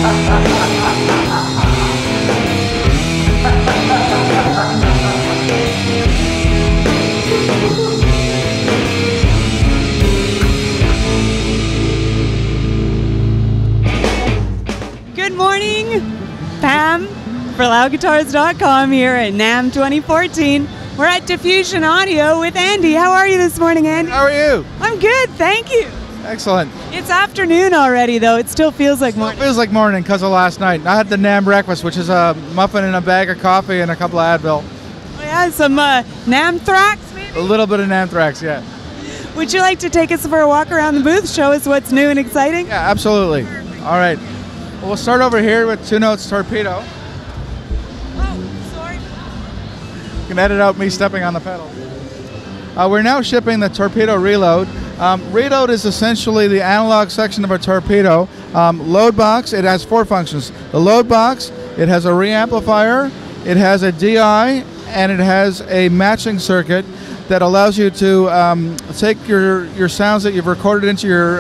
Good morning, Pam for loudguitars.com here at NAMM 2014. We're at Diffusion Audio with Andy. How are you this morning, Andy? How are you? I'm good, thank you. Excellent. It's afternoon already, though. It still feels like morning. It feels like morning because of last night. I had the NAMM breakfast, which is a muffin and a bag of coffee and a couple of Advil. Oh, yeah, some NAMM-thrax, maybe? A little bit of NAMM-thrax, yeah. Would you like to take us for a walk around the booth, show us what's new and exciting? Yeah, absolutely. All right. Well, we'll start over here with 2 Notes Torpedo. Oh, sorry. You can edit out me stepping on the pedal. We're now shipping the Torpedo Reload. Reload is essentially the analog section of a Torpedo. Load box, it has 4 functions. The load box, it has a reamplifier, it has a DI, and it has a matching circuit that allows you to take your sounds that you've recorded into your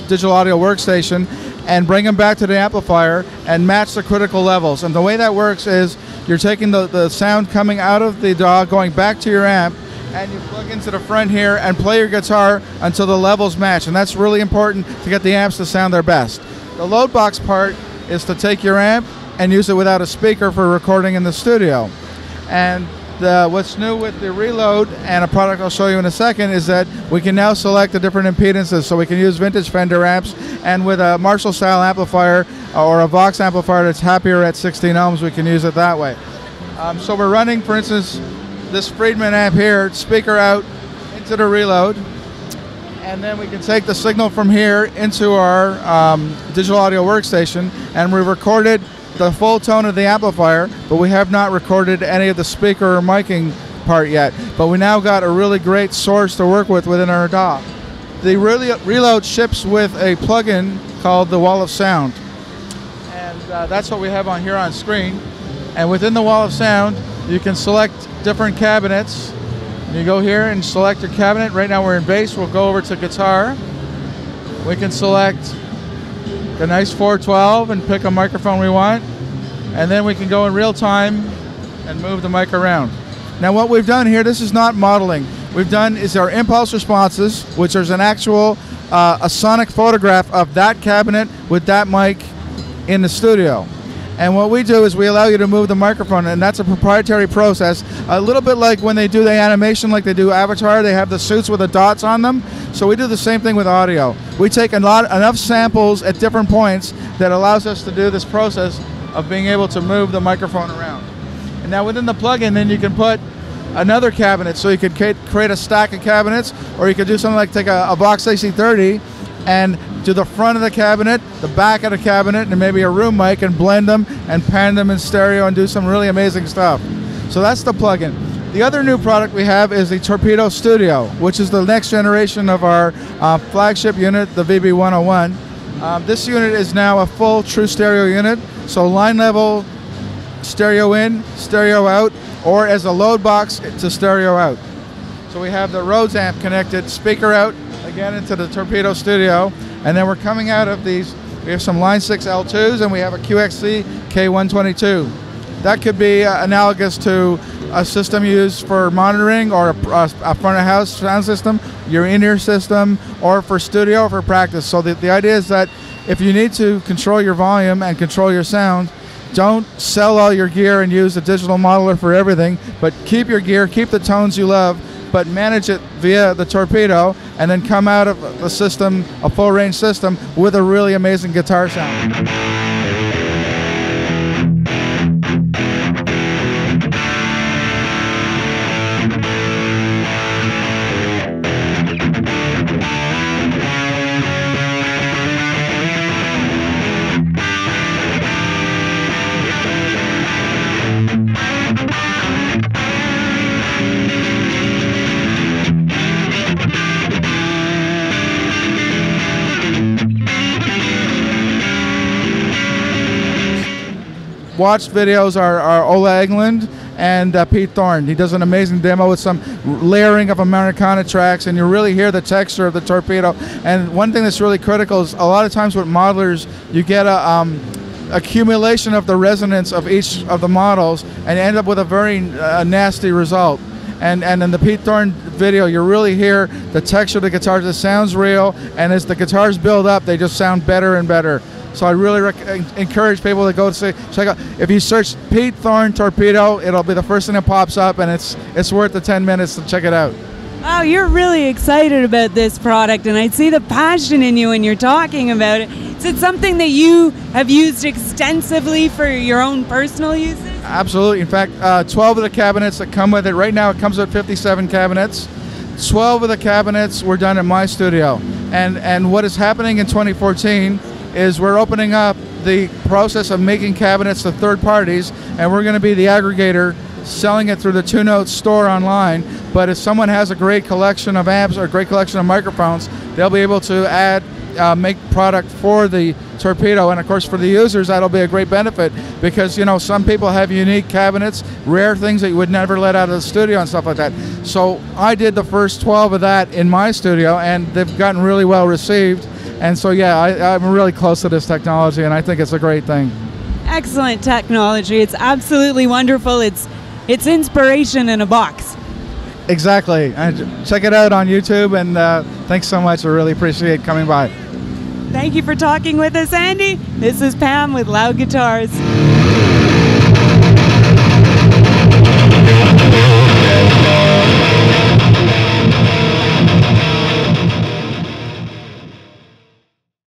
digital audio workstation and bring them back to the amplifier and match the critical levels. And the way that works is you're taking the sound coming out of the DAW, going back to your amp, and you plug into the front here and play your guitar until the levels match. And that's really important to get the amps to sound their best. The load box part is to take your amp and use it without a speaker for recording in the studio. And what's new with the Reload, and a product I'll show you in a second, is that we can now select the different impedances. So we can use vintage Fender amps, and with a Marshall style amplifier or a Vox amplifier that's happier at 16 ohms, we can use it that way. So we're running, for instance, this Friedman amp here, speaker out into the Reload, and then we can take the signal from here into our digital audio workstation, and we recorded the full tone of the amplifier, but we have not recorded any of the speaker or miking part yet. But we now got a really great source to work with within our DAW. The Reload ships with a plugin called the Wall of Sound, and that's what we have on here on screen. And within the Wall of Sound, you can select different cabinets. You go here and select your cabinet. Right now we're in bass. We'll go over to guitar. We can select a nice 412 and pick a microphone we want, and then we can go in real time and move the mic around. Now what we've done here, this is not modeling. We've done is our impulse responses, which is an actual a sonic photograph of that cabinet with that mic in the studio. And what we do is we allow you to move the microphone, and that's a proprietary process, a little bit like when they do the animation, like they do Avatar, they have the suits with the dots on them. So we do the same thing with audio. We take enough samples at different points that allows us to do this process of being able to move the microphone around. And now within the plugin, then you can put another cabinet, so you could create a stack of cabinets, or you could do something like take a Vox AC30 and do the front of the cabinet, the back of the cabinet, and maybe a room mic, and blend them and pan them in stereo and do some really amazing stuff. So that's the plugin. The other new product we have is the Torpedo Studio, which is the next generation of our flagship unit, the VB101. This unit is now a full true stereo unit, so line level, stereo in, stereo out, or as a load box to stereo out. So we have the Rhodes amp connected, speaker out, again into the Torpedo Studio, and then we're coming out of these, we have some Line 6 L2s, and we have a QXC K122. That could be analogous to a system used for monitoring, or a front of house sound system, your in-ear system, or for studio or for practice. So the idea is that if you need to control your volume and control your sound, don't sell all your gear and use a digital modeler for everything, but keep your gear, keep the tones you love, but manage it via the Torpedo, and then come out of the system, a full range system, with a really amazing guitar sound. Watched videos are Ola Englund and Pete Thorne. He does an amazing demo with some layering of Americana tracks, and you really hear the texture of the Torpedo. And one thing that's really critical is a lot of times with modelers, you get accumulation of the resonance of each of the models and end up with a very nasty result. And in the Pete Thorne video, you really hear the texture of the guitars. It sounds real, and as the guitars build up, they just sound better and better. So I really encourage people to go to check out. If you search Pete Thorne Torpedo, it'll be the first thing that pops up, and it's worth the 10 minutes to check it out. Wow, you're really excited about this product, and I see the passion in you when you're talking about it. Is it something that you have used extensively for your own personal uses? Absolutely. In fact, 12 of the cabinets that come with it, right now it comes with 57 cabinets. 12 of the cabinets were done in my studio. And what is happening in 2014 is we're opening up the process of making cabinets to third parties, and we're going to be the aggregator selling it through the Two Notes store online. But if someone has a great collection of amps or a great collection of microphones, they'll be able to make product for the Torpedo, and of course for the users that'll be a great benefit, because you know some people have unique cabinets, rare things that you would never let out of the studio and stuff like that. So I did the first 12 of that in my studio, and they've gotten really well received. And so yeah, I'm really close to this technology, and I think it's a great thing. Excellent technology. It's absolutely wonderful. It's inspiration in a box. Exactly. Check it out on YouTube, and thanks so much. I really appreciate coming by. Thank you for talking with us, Andy. This is Pam with Loud Guitars.